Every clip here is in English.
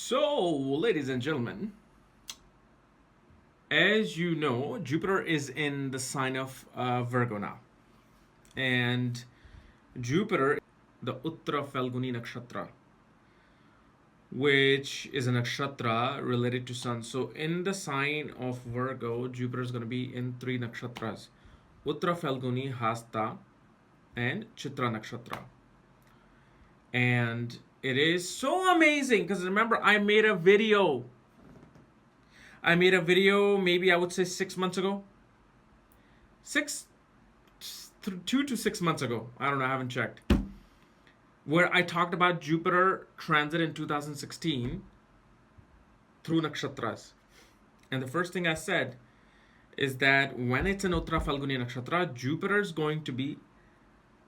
So, ladies and gentlemen, as you know, Jupiter is in the sign of Virgo now. And Jupiter, the Uttara Falguni Nakshatra, which is a nakshatra related to Sun. So, in the sign of Virgo, Jupiter is going to be in three nakshatras: Uttara Falguni, Hasta, and Chitra Nakshatra. And it is so amazing because remember, I made a video maybe I would say 6 months ago. 2 to 6 months ago. I don't know, I haven't checked. Where I talked about Jupiter transit in 2016 through nakshatras. And the first thing I said is that when it's in Uttara Falguni Nakshatra, Jupiter is going to be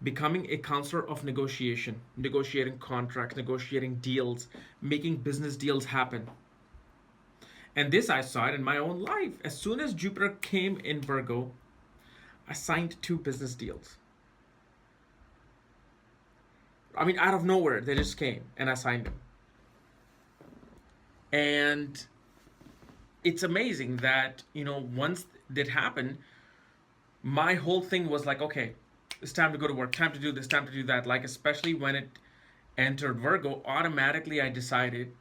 becoming a counselor of negotiation, negotiating contracts, negotiating deals, making business deals happen. And this I saw it in my own life. As soon as Jupiter came in Virgo, I signed 2 business deals. I mean, out of nowhere, they just came and I signed them. And it's amazing that, once that happened, my whole thing was like, okay, it's time to go to work, time to do this, time to do that. Like, especially when it entered Virgo, automatically I decided,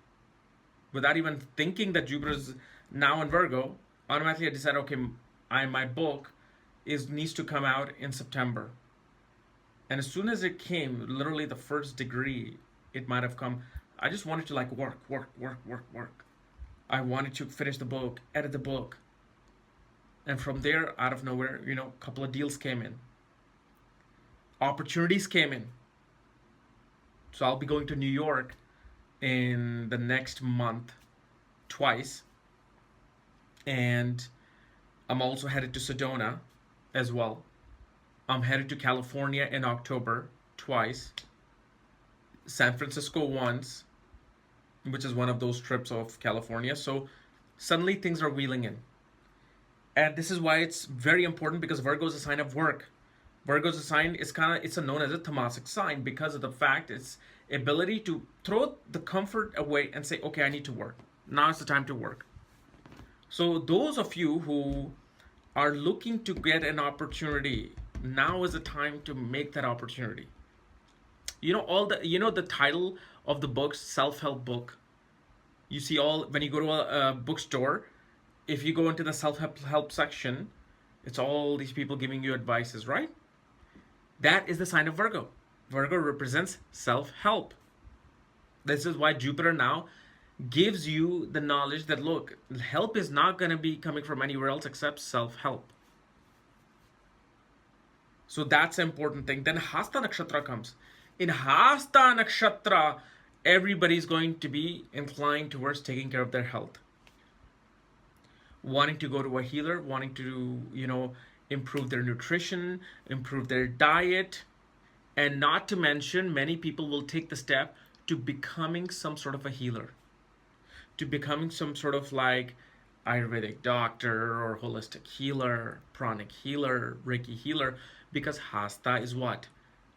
without even thinking that Jupiter's now in Virgo, automatically I decided, okay, my book needs to come out in September. And as soon as it came, literally the first degree it might have come, I just wanted to like work. I wanted to finish the book, edit the book. And from there, out of nowhere, a couple of deals came in. Opportunities came in. So I'll be going to New York in the next month twice. And I'm also headed to Sedona as well. I'm headed to California in October twice. San Francisco once, which is one of those trips of California. So suddenly things are wheeling in. And this is why it's very important, because Virgo is a sign of work. Virgo is a sign, it's known as a tamasic sign because of the fact its ability to throw the comfort away and say, okay, I need to work. Now is the time to work. So those of you who are looking to get an opportunity, now is the time to make that opportunity. The title of the book, self-help book. You see when you go to a bookstore, if you go into the self-help section, it's all these people giving you advices, right? That is the sign of Virgo. Virgo represents self-help. This is why Jupiter now gives you the knowledge that, look, help is not going to be coming from anywhere else except self-help. So that's an important thing. Then Hasta Nakshatra comes. In Hasta Nakshatra, everybody's going to be inclined towards taking care of their health. Wanting to go to a healer, wanting to, improve their nutrition, improve their diet, and not to mention, many people will take the step to becoming some sort of a healer, to becoming some sort of like Ayurvedic doctor or holistic healer, pranic healer, Reiki healer, because Hasta is what?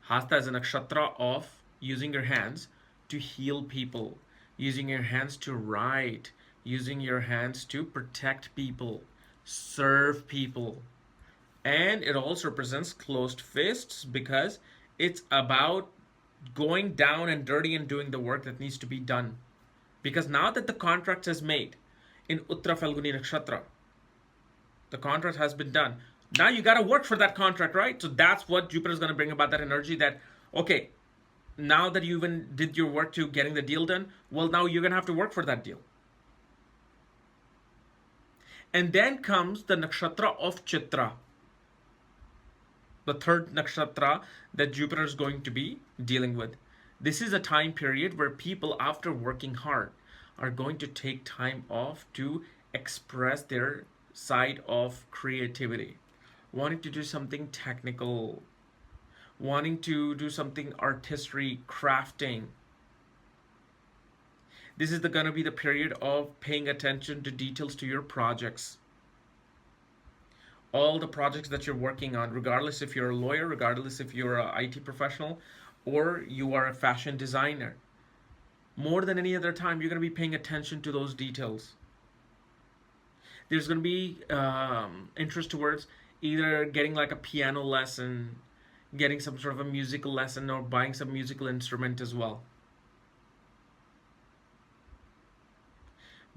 Hasta is a nakshatra of using your hands to heal people, using your hands to write, using your hands to protect people, serve people. And it also represents closed fists because it's about going down and dirty and doing the work that needs to be done. Because now that the contract is made in Uttara Falguni Nakshatra, the contract has been done. Now you got to work for that contract, right? So that's what Jupiter is going to bring about, that energy that, okay, now that you even did your work to getting the deal done, well, now you're going to have to work for that deal. And then comes the nakshatra of Chitra, the third nakshatra that Jupiter is going to be dealing with. This is a time period where people, after working hard, are going to take time off to express their side of creativity, wanting to do something technical, wanting to do something artistry, crafting. This is going to be the period of paying attention to details to your projects. All the projects that you're working on, regardless if you're a lawyer, regardless if you're an IT professional, or you are a fashion designer. More than any other time, you're going to be paying attention to those details. There's going to be interest towards either getting like a piano lesson, getting some sort of a musical lesson, or buying some musical instrument as well.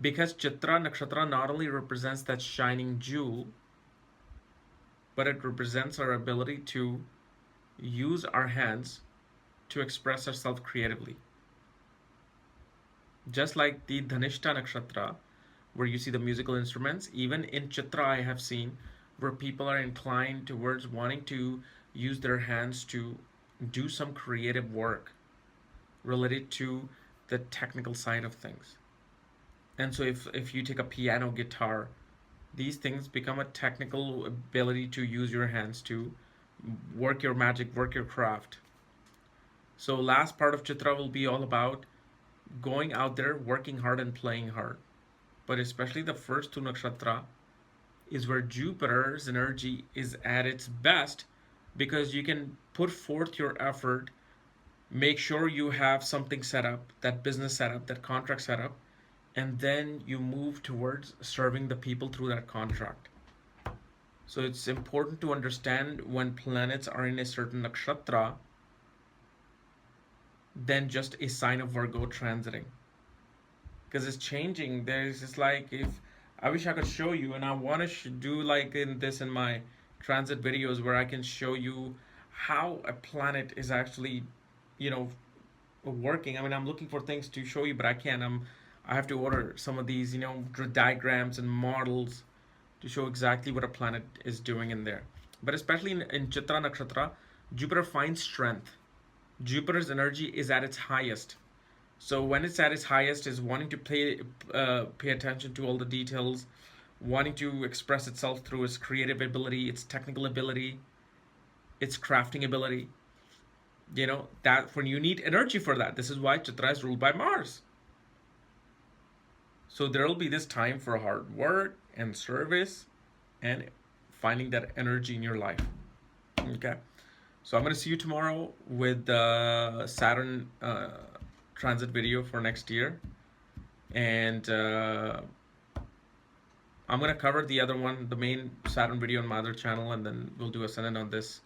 Because Chitra Nakshatra not only represents that shining jewel, but it represents our ability to use our hands to express ourselves creatively. Just like the Dhanishta Nakshatra, where you see the musical instruments, even in Chitra I have seen where people are inclined towards wanting to use their hands to do some creative work related to the technical side of things. And so if you take a piano, guitar, these things become a technical ability to use your hands to work your magic, work your craft. So last part of Chitra will be all about going out there, working hard and playing hard. But especially the first two nakshatra is where Jupiter's energy is at its best, because you can put forth your effort, make sure you have something set up, that business set up, that contract set up, and then you move towards serving the people through that contract. So it's important to understand when planets are in a certain nakshatra than just a sign of Virgo transiting. Because it's changing. There's just like, if I wish I could show you, and I want to do like in my transit videos where I can show you how a planet is actually, you know, working. I mean, I'm looking for things to show you, but I can't. I have to order some of these, you know, diagrams and models to show exactly what a planet is doing in there. But especially in Chitra Nakshatra, Jupiter finds strength. Jupiter's energy is at its highest. So when it's at its highest, is wanting to pay attention to all the details, wanting to express itself through its creative ability, its technical ability, its crafting ability. You know, that when you need energy for that, this is why Chitra is ruled by Mars. So there will be this time for hard work and service and finding that energy in your life. Okay. So I'm going to see you tomorrow with the Saturn transit video for next year. And I'm going to cover the other one, the main Saturn video on my other channel, and then we'll do Ascendant on this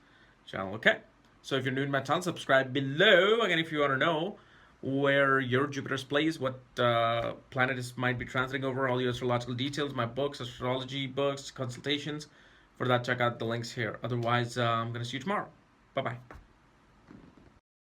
channel. Okay. So if you're new to my channel, subscribe below. Again, if you want to know where your Jupiter's placed, what planet might be transiting over, all your astrological details, my books, astrology books, consultations. For that, check out the links here. Otherwise, I'm going to see you tomorrow. Bye-bye.